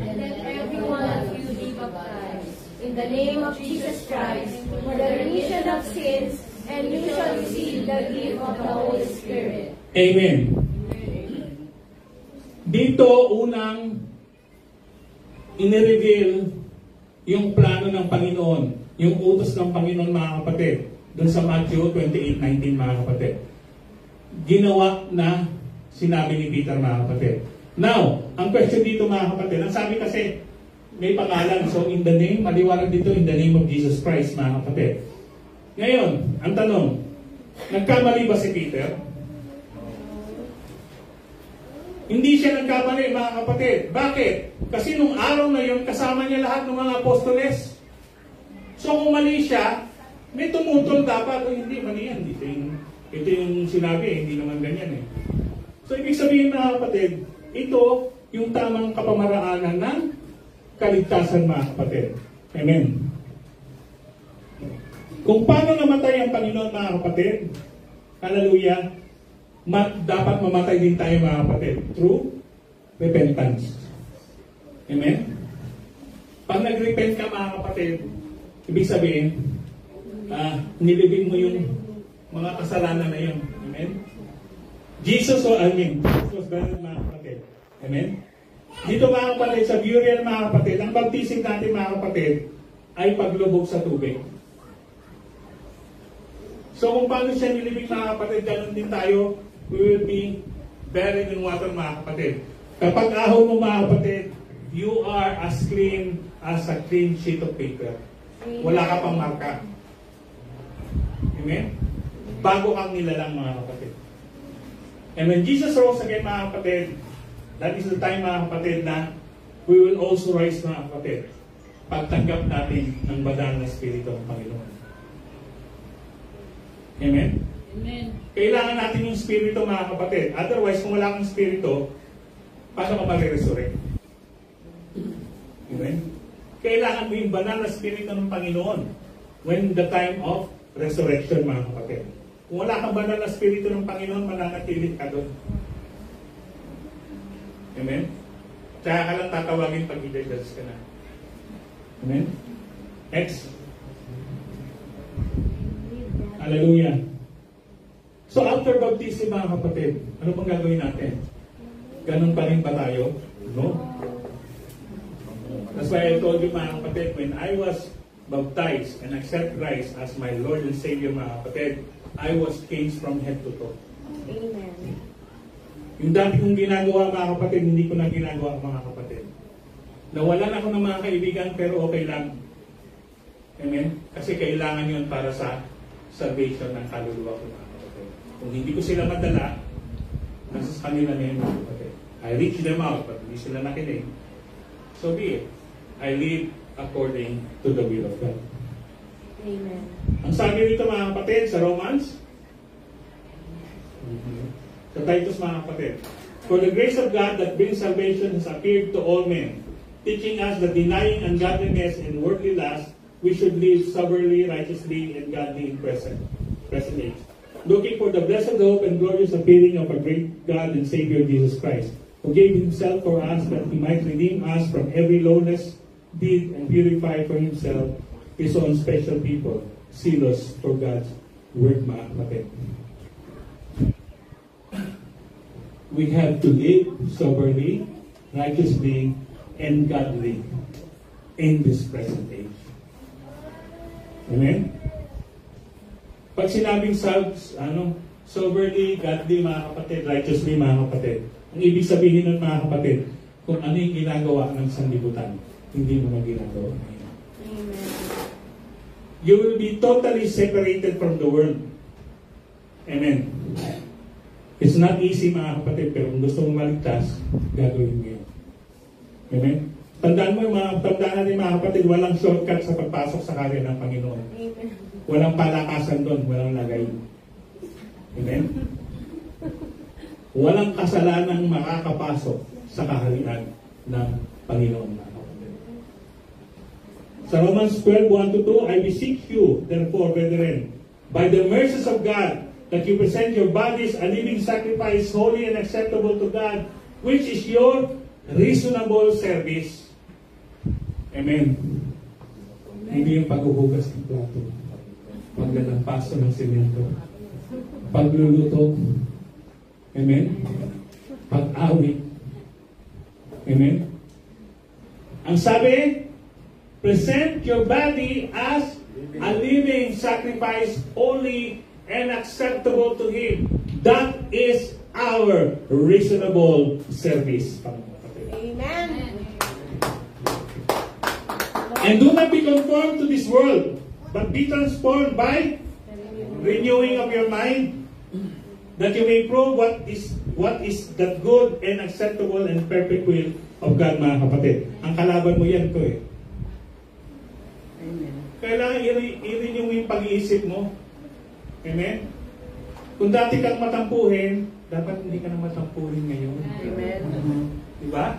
S4: and let every one of you be baptized in the name of Jesus Christ for the remission of sins, and you shall receive the gift of the Holy Spirit.
S1: Amen. Dito unang inireveal yung plano ng Panginoon, yung utos ng Panginoon, mga kapatid, dun sa Matthew 28:19, mga kapatid. Ginawa na sinabi ni Peter, mga kapatid. Now, ang question dito, mga kapatid, ang sabi kasi may pangalan, so in the name, maliwanag dito, in the name of Jesus Christ, mga kapatid. Ngayon, ang tanong, nagkamali ba si Peter? Hindi siya nagkamali, mga kapatid. Bakit? Kasi nung araw na yun, kasama niya lahat ng mga apostoles. So kung mali siya, may tumutol dapat. O hindi, mali yan. Ito yung sinabi, hindi naman ganyan eh. So ibig sabihin, mga kapatid, ito yung tamang kapamaraanan ng kaligtasan, mga kapatid. Amen. Kung paano namatay ang Panginoon, mga kapatid, hallelujah, dapat mamatay din tayo, mga kapatid, through repentance. Amen? Pag nag-repent ka, mga kapatid, ibig sabihin, nilibing mo yung mga kasalanan na yun. Amen? Jesus was buried, mga kapatid. Amen? Dito, mga kapatid, sa burial, mga kapatid, ang baptism natin, mga kapatid, ay paglubog sa tubig. So kung paano siya nilibing, mga kapatid, ganun din tayo, we will be buried in water, mga kapatid. Kapag ahon mo, mga kapatid, you are as clean as a clean sheet of paper. Wala ka pang marka. Amen? Bago kang nilalang, mga kapatid. And when Jesus rose again, mga kapatid, that is the time, mga kapatid, na we will also rise, mga kapatid. Pagtanggap natin ng banal na Espiritu ng Panginoon. Amen? Kailangan natin yung spirito, mga kapatid. Otherwise, kung wala kang spirito, paano ka mariresurrect? Amen? Kailangan mo yung banal na spirito ng Panginoon when the time of resurrection, mga kapatid. Kung wala kang banal na spirito ng Panginoon, mananatili ka doon. Amen? Tsaka ka lang tatawagin pag i-judge ka na. Amen? Next. Hallelujah. So after baptism, mga kapatid, ano pang gagawin natin? Ganun pa rin ba tayo? No? That's why I told you, mga kapatid, when I was baptized and accept Christ as my Lord and Savior, mga kapatid, I was changed from head to toe.
S2: Amen.
S1: Yung dati kong ginagawa, mga kapatid, hindi ko na ginagawa, mga kapatid. Nawalan ako ng mga kaibigan, pero okay lang. Amen? Kasi kailangan yun para sa salvation ng kaluluwa ko, mga kapatid. Kung hindi ko sila madala, nasa kanila na yun, mga kapatid. I reach them out, but hindi sila nakinig. So be it. I live according to the will of God.
S2: Amen.
S1: Ang sabi rito, mga kapatid, sa Romans, sa Titus, mga kapatid, for the grace of God that brings salvation has appeared to all men, teaching us that denying ungodliness and worldly lust, we should live soberly, righteously, and godly in present age, looking for the blessed hope and glorious appearing of our great God and Savior Jesus Christ, who gave himself for us that he might redeem us from every lawless deed and purify for himself his own special people, zealous for God's word, mga kapatid. We have to live soberly, righteously, and godly in this present age. Amen? Pag sinabing soberly, godly, mga kapatid, righteously, mga kapatid, ang ibig sabihin nun, mga kapatid, kung ano yung ginagawa ng sanlibutan, hindi mo na ginagawa ngayon.
S2: Amen.
S1: You will be totally separated from the world. Amen. It's not easy, mga kapatid, pero kung gusto mong maligtas, gagawin mo yun. Amen? Tandaan mo, tandaan natin, mga kapatid, walang shortcut sa pagpasok sa karya ng Panginoon.
S2: Amen.
S1: Walang palakasan doon, walang lagay. Amen? Walang kasalanang makakapasok sa kaharian ng Panginoon, mga kapatid. Sa Romans 12:1-2, I beseech you, therefore, brethren, by the mercies of God, that you present your bodies a living sacrifice, holy and acceptable to God, which is your reasonable service. Amen. Hindi yung paghuhugas ng plato, paglalampaso ng simento, pagluluto, amen, pag-awit, amen. Ang sabi, present your body as a living sacrifice, holy and acceptable to Him. That is our reasonable service.
S2: Amen.
S1: And do not be conformed to this world, but be transformed by renewing of your mind, that you may prove what is that good and acceptable and perfect will of God, mga kapatid. Ang kalaban mo yan to eh.
S3: Amen.
S1: Kailangan i-renew mo yung pag-iisip mo. Amen? Kung dati kang matampuhin, dapat hindi ka na matampuhin ngayon.
S3: Amen.
S1: Diba?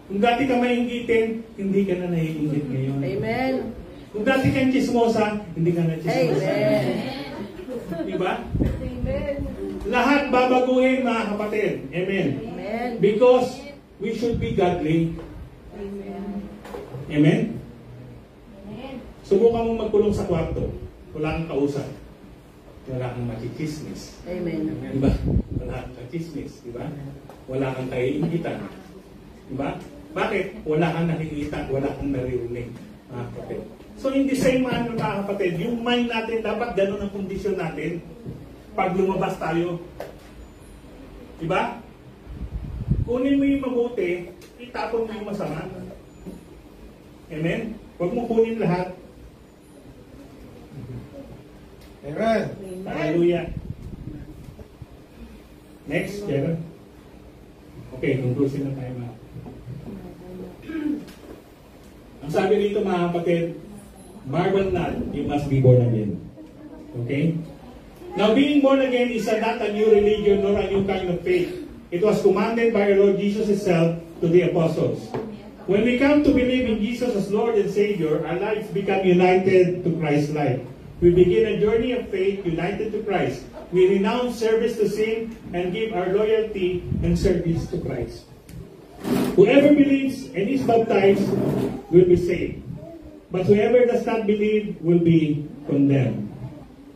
S1: Kung dati ka mainggitin, hindi ka na naiingit ngayon.
S3: Amen.
S1: Kung dati kang chismosa, hindi ka na chismosa.
S3: Amen.
S1: Diba?
S2: Amen.
S1: Lahat babaguhin, mga kapatid. Amen.
S3: Amen.
S1: Because we should be godly.
S2: Amen.
S1: Amen? Subukan mo magkulong sa kwarto. Wala kang kausap. Wala kang makikismis.
S3: Amen.
S1: Diba? Wala kang kakismis. Diba? Wala kang kaiingitan. Diba? Bakit? Wala kang nakikita, wala kang naririnig, mga kapatid. So in the same manner, mga kapatid, yung mind natin, dapat ganun ang kondisyon natin pag lumabas tayo. Diba? Kunin mo yung mabuti, itapon mo yung masama. Amen? Huwag mo kunin lahat.
S5: Amen.
S1: Hallelujah. Next, Jerry. Okay, conclusion na tayo, mga. Ang sabi dito, mga kapatid, marvel not, you must be born again. Okay? Now, being born again is not a new religion nor a new kind of faith. It was commanded by our Lord Jesus Himself to the apostles. When we come to believe in Jesus as Lord and Savior, our lives become united to Christ's life. We begin a journey of faith united to Christ. We renounce service to sin and give our loyalty and service to Christ. Whoever believes and is baptized will be saved. But whoever does not believe will be condemned.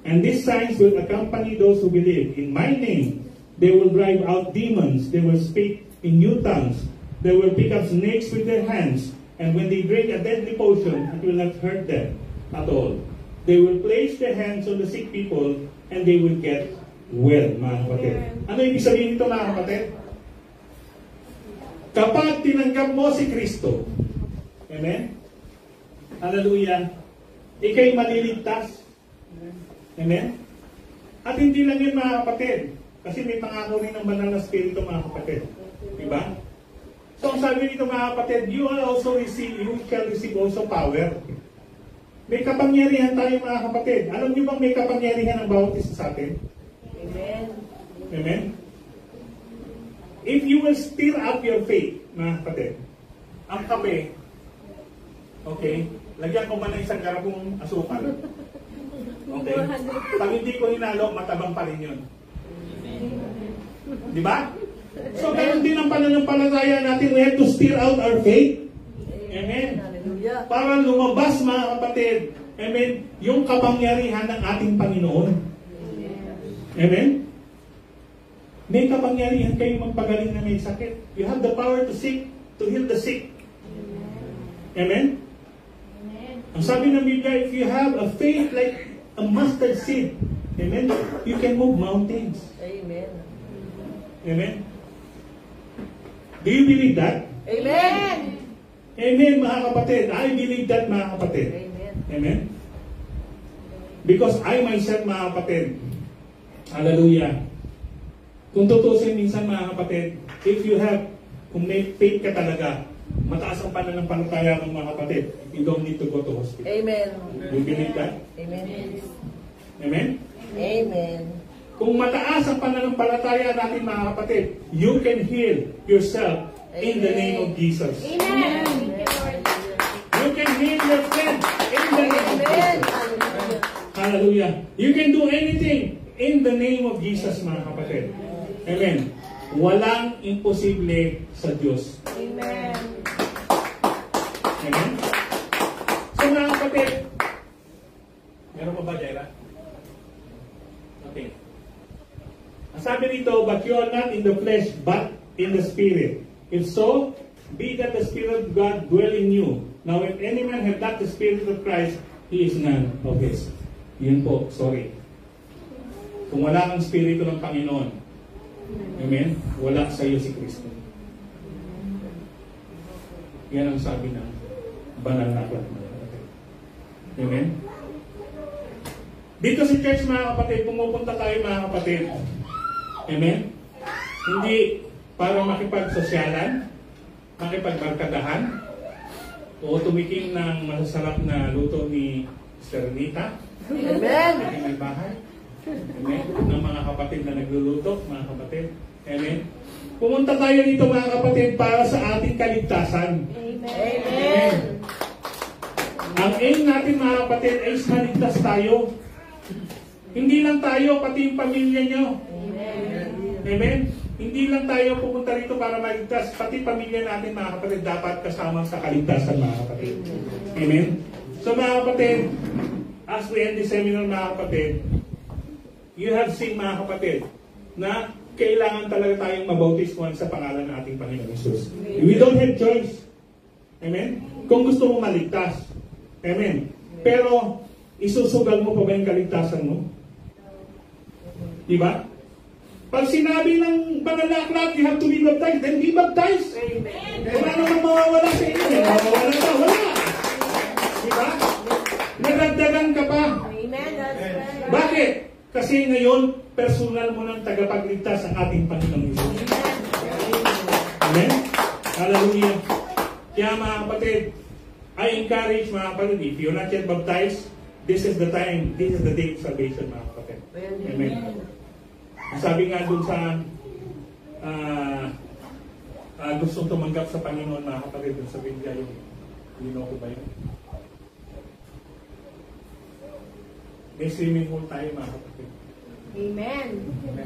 S1: And these signs will accompany those who believe. In my name, they will drive out demons. They will speak in new tongues. They will pick up snakes with their hands. And when they drink a deadly potion, it will not hurt them at all. They will place their hands on the sick people and they will get well, mga kapatid. Ano ibig sabihin nito, mga kapatid? Kapag tinanggap mo si Kristo, amen? Hallelujah. Ika'y maliligtas. Amen? At hindi lang yun, mga kapatid. Kasi may pangako rin ng banal na spirito, mga kapatid. Diba? So, ang sabi nito, mga kapatid, you shall receive also power. May kapangyarihan tayo, mga kapatid. Alam niyo bang may kapangyarihan ang bawat isa sa atin?
S3: Amen.
S1: Amen? If you will stir up your faith, mga kapatid, ang kape, okay, lagyan ko man ng isang garapong asukal. Okay? Pag hindi ko hinalo, matabang pa rin yun. Di ba? So, ganun din ang pananampalataya natin. We have to stir out our faith. Amen.
S3: Hallelujah.
S1: Para lumabas, mga kapatid, amen, yung kapangyarihan ng ating Panginoon. Amen? May kapangyarihan kayong magpagaling na may sakit. You have the power to heal the sick. Amen? Ang sabi ng Biblia, if you have a faith like a mustard seed, amen, you can move mountains.
S3: Amen.
S1: Amen? Do you believe that?
S3: Amen.
S1: Amen, mga kapatid. I believe that, mga kapatid.
S3: Amen.
S1: Amen? Because I myself, mga kapatid, hallelujah, kung tutusin minsan, mga kapatid, kung may faith ka talaga, mataas ang pananampalataya ng mga kapatid, you don't need to go to hospital.
S3: Amen.
S1: Do you believe that?
S3: Amen.
S1: Amen?
S3: Amen.
S1: Kung mataas ang pananampalataya natin, mga kapatid, you can heal yourself in the name of Jesus.
S4: Amen.
S1: You can heal your friend in the name of
S3: Amen.
S1: Jesus. Hallelujah. You can do anything in the name of Jesus, mga kapatid. Amen. Walang imposible sa Diyos.
S2: Amen.
S1: Amen? So, mga kapatid, meron pa ba, Jaira? Okay. Ang sabi nito, but you are not in the flesh, but in the Spirit. If so, be that the Spirit of God dwell in you. Now, if any man have not the Spirit of Christ, he is none of his. Yun po, sorry. Kung wala kang Spirito ng Panginoon, amen, wala sa iyo si Kristo. Yan ang sabi ng banal na aklat, mga kapatid. Amen? Dito sa church, mga kapatid, pumupunta tayo, mga kapatid. Amen? Hindi para makipagsosyalan, makipagbarkadahan, o tumikim ng masasarap na luto ni Sister Nita.
S3: Amen.
S1: Aking may bahay. Amen? Ng mga kapatid na nagluluto, mga kapatid. Amen? Pumunta tayo dito, mga kapatid, para sa ating kaligtasan.
S3: Amen.
S1: Ang aim natin, mga kapatid, ay maligtas tayo. Hindi lang tayo, pati yung pamilya nyo. Amen? Hindi lang tayo pupunta rito para maligtas, pati pamilya natin, mga kapatid, dapat kasama sa kaligtasan, mga kapatid. Amen? So, mga kapatid, as we end this seminar, mga kapatid, you have seen, mga kapatid, na kailangan talaga tayong mabautismuhan sa pangalan ng ating Panginoon Jesus. We don't have choice. Amen? Kung gusto mo maligtas. Amen? Pero, isusugal mo pa ba yung kaligtasan mo? Diba? Pag sinabi ng banal na aklat, you have to be baptized, then be baptized.
S3: Amen.
S1: Wala namang mawawala sa inyo. Mawawala ka, wala. Diba? Nadagdagan ka pa.
S2: Amen. That's right.
S1: Bakit? Kasi ngayon, personal mo ng tagapagligtas ang ating Panginoong Jesus. Amen? Hallelujah. Kaya mga kapatid, I encourage mga kapatid, if you're not yet baptized, this is the time, this is the day of salvation, mga kapatid. kapatid. Amen. Ang sabi nga dun sa gustong tumanggap sa Panginoon, mga kapatid, dun sa Biblia, yung lino ko ba yun? May swimming pool tayo, mga kapatid.
S2: Amen.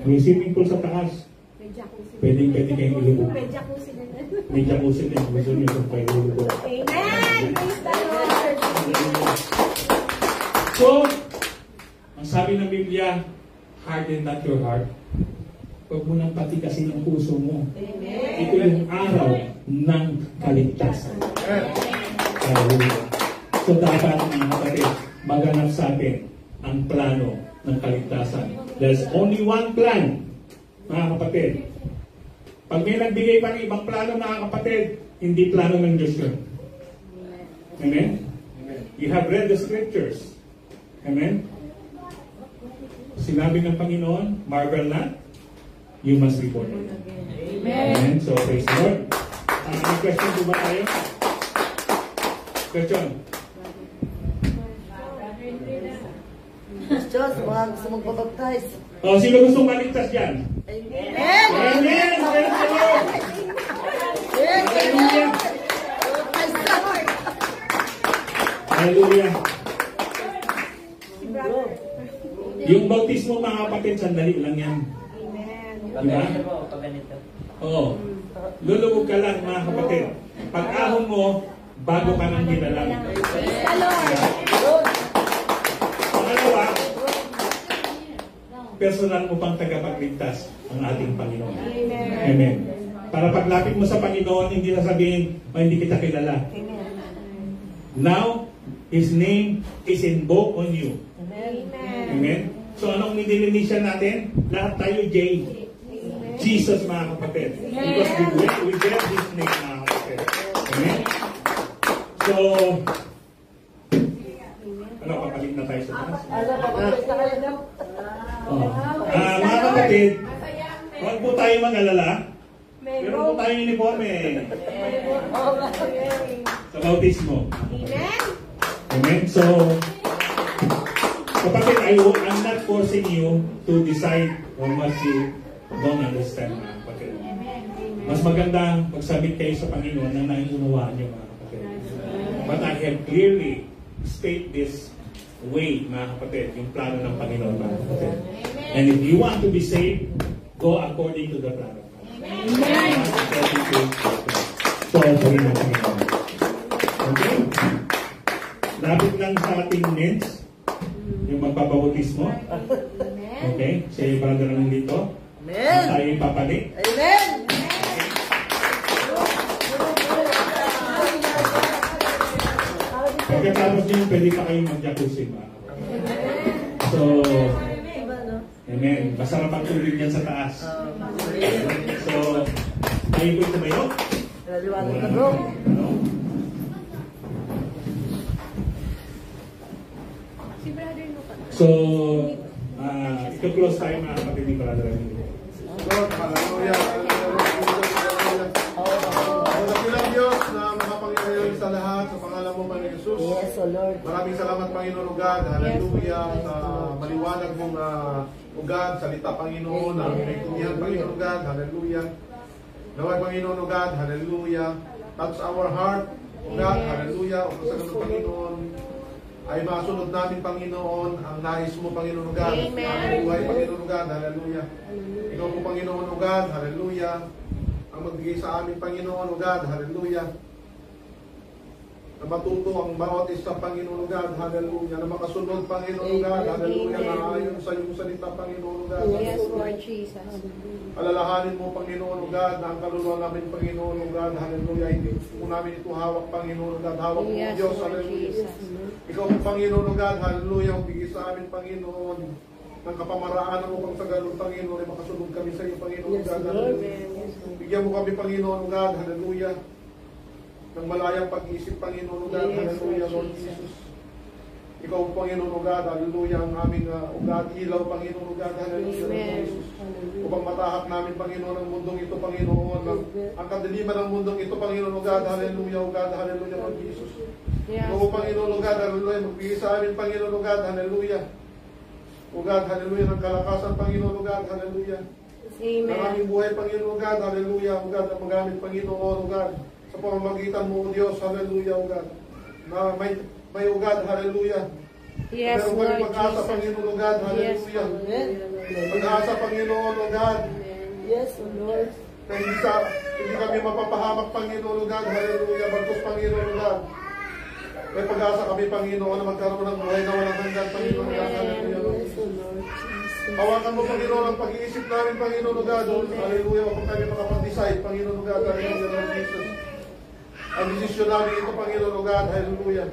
S1: May swimming pool sa taas.
S2: May jacuzzi.
S1: Pwede kayong ilubog.
S2: May jacuzzi na nun.
S1: May jacuzzi din. Gusto niyo kung kayo ilubog.
S2: Amen. Praise the Lord.
S1: So, ang sabi ng Biblia, harden not your heart. Huwag mo nang patikasin ang puso mo. Ito yung araw ng kaligtasan. Hallelujah. So dapat, mga kapatid, maganap sa atin ang plano ng kaligtasan. There's only one plan, mga kapatid. Pag may nagbigay pa ng ibang plano, mga kapatid, hindi plano ng Diyos yun. Amen? You have read the scriptures. Amen? Sinabi ng Panginoon, marvel not, you must be born again. Amen. So, praise the Lord. May question po ba tayo? Question?
S3: Diyos, mga gusto magpabaptize.
S1: Sino gustong maligtas dyan?
S3: Amen!
S1: Amen! Praise the Lord! Hallelujah! Hallelujah! Yung bautismo, mga kapatid, sandali lang yan. Diba? Oo. Lulubog ka lang, mga kapatid. Pag-ahon mo, bago ka nang ginalang. Pangalawa, personal mo pang tagapagligtas ang ating Panginoon. Amen. Para paglapit mo sa Panginoon, hindi na sabihin, hindi kita kilala. Now, His name is invoked on you. Amen. So, anong nidilinisyan natin? Lahat tayo, J. Jesus, mga kapatid. Because we get His name, mga kapatid. Amen. So, papalit na tayo sa taas. Mga kapatid, huwag po tayo mag-alala. Meron po tayong uniforme sa bautismo. Amen. So, kapatid, I'm not forcing you to decide on what you don't understand, mga kapatid. Mas maganda magsabit kayo sa Panginoon na naiunawaan niyo, mga kapatid. But I have clearly state this way, mga kapatid, yung plano ng Panginoon, mga kapatid. And if you want to be saved, go according to the plan of God. Amen. So, sabihin ng Panginoon. Okay? Lapit lang sa ating minutes, yung magpapabautismo. Okay? Si brother naman dito.
S3: Amen.
S1: Tayo ipapalit.
S3: Amen.
S1: Pagkatapos nyo, pwede pa kayong mag-jacuzzi, mga kapatid. So, amen. Masarap ang tubig yan sa taas. So, tayo po tumayo.
S3: Naliwanag na bro.
S1: So, ito-close tayo, mga kapatid ni brother.
S5: Lord, hallelujah. Dakilang Diyos na makapangyarihan sa lahat sa pangalan mo, Panginoon Jesus.
S3: Yes, O Lord.
S5: Maraming salamat, Panginoon o God. Hallelujah. Sa maliwanag mong o God, salita, Panginoon, na naintindihan, Panginoon o God. Hallelujah. Naway, Panginoon o God. Hallelujah. Touch our heart, o God. Hallelujah. O sa ganun, Panginoon, ay masunod namin, Panginoon, ang nais mo, Panginoon o God.
S2: Amen.
S5: Ang buhay, Panginoon o God. Hallelujah. Ikaw po, Panginoon o God. Hallelujah. Ang magbigay sa amin, Panginoon o God. Hallelujah. Na matuto ang bawat isa, Panginoon o God. Hallelujah. Na makasunod, Panginoon o God. Hallelujah. Na ayon sa iyong salita, Panginoon o God.
S2: Yes, Lord Jesus.
S5: Alalahanin mo, Panginoon o God, na ang kaluluwa namin, Panginoon o God. Hallelujah. Hindi mo namin ito hawak, Panginoon o God. Hawak mo,
S2: Yes,
S5: Diyos.
S2: Lord
S5: Hallelujah.
S2: Jesus.
S5: Ikaw po, Panginoon o God. Hallelujah. Ang bigay sa amin, Panginoon. Ng kapamaraan mo pang sa ganun, Panginoon, ay makasunod kami sa iyo, Panginoon o God. Hallelujah. Bigyan mo kami, Panginoon o God. Hallelujah. Ng malayang pag-iisip, Panginoon o God. Hallelujah, Lord Jesus. Ikaw, Panginoon o God. Hallelujah. Ang aming o God, ilaw, Panginoon o God. Hallelujah, Lord Jesus. Upang matahak namin, Panginoon, ang mundong ito, Panginoon. Ang kadiliman ng mundong ito, Panginoon o God. Hallelujah, o God. Hallelujah, Lord Jesus.
S2: Yes.
S5: Ikaw, Panginoon o God. Hallelujah. Magbigay sa amin, Panginoon o God. Hallelujah. O God, hallelujah, ng kalakasan, Panginoon, O God, hallelujah.
S2: Amen.
S5: Ng aming buhay, Panginoon, O God, hallelujah, O God, na magamit, Panginoon, O God, sa pamamagitan mo, O Diyos, hallelujah, O God. Na may O God, hallelujah.
S2: Yes,
S5: Meron
S2: Lord
S5: kami pag-asa,
S2: Jesus.
S5: Panginoon, O God,
S2: Yes,
S5: hallelujah.
S2: Lord.
S5: Pag-asa, Panginoon, O God,
S3: Yes, O Lord.
S5: na hindi kami mapapahamak, Panginoon, O God, hallelujah, bagkus, Panginoon, O God. May pag-asa kami, Panginoon, na magkaroon ng buhay na walang hanggan, Panginoon, O God, hallelujah.
S3: Yes, O Lord Jesus.
S5: Hawakan mo, Panginoon, ang pag-iisip namin, Panginoon, O God, hallelujah, kung kami makapag-decide, Panginoon, O God, hallelujah, Lord Jesus. Ang desisyon namin ito, Panginoon, O God, hallelujah,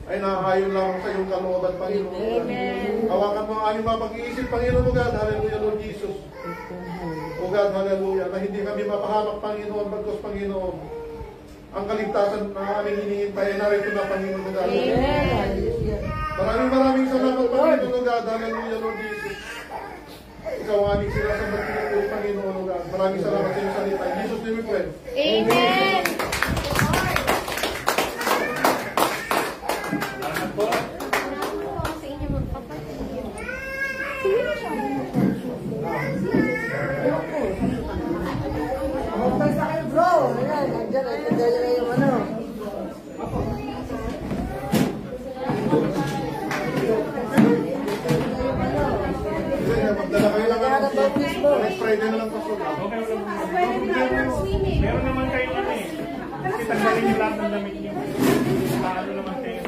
S5: ay nahahayon lamang sa iyong kalooban, Panginoon, O God.
S2: Amen.
S5: Hawakan mo ang aming mapag-iisip, Panginoon, O God, hallelujah, Lord Jesus. O God, hallelujah, na hindi kami mapahamak, Panginoon, bagkus, Panginoon. Ang kaligtasan na aming hinihintay, narito na, Panginoon, O God.
S2: Amen.
S3: Hallelujah.
S5: Maraming salamat, Panginoon, O God, hallelujah, Lord Jesus. Ikaw ang aming sinasambot pinupuri, Panginoon, O God. Maraming salamat sa iyong salita. In Jesus' name we pray.
S2: Amen.
S1: Salamat po.
S4: Sa inyo magpapatid.
S3: Huwag tayo sa akin, bro. Ayan, andyan. Andyan na yung ano.
S5: Sige, magdala kayo lang
S3: Magdala ng baptismo.
S5: Next Friday na lang po.
S1: Okay, meron naman kayo ano eh. Kasi tanggalin yung lahat ng damit niyo. Paano naman kayo?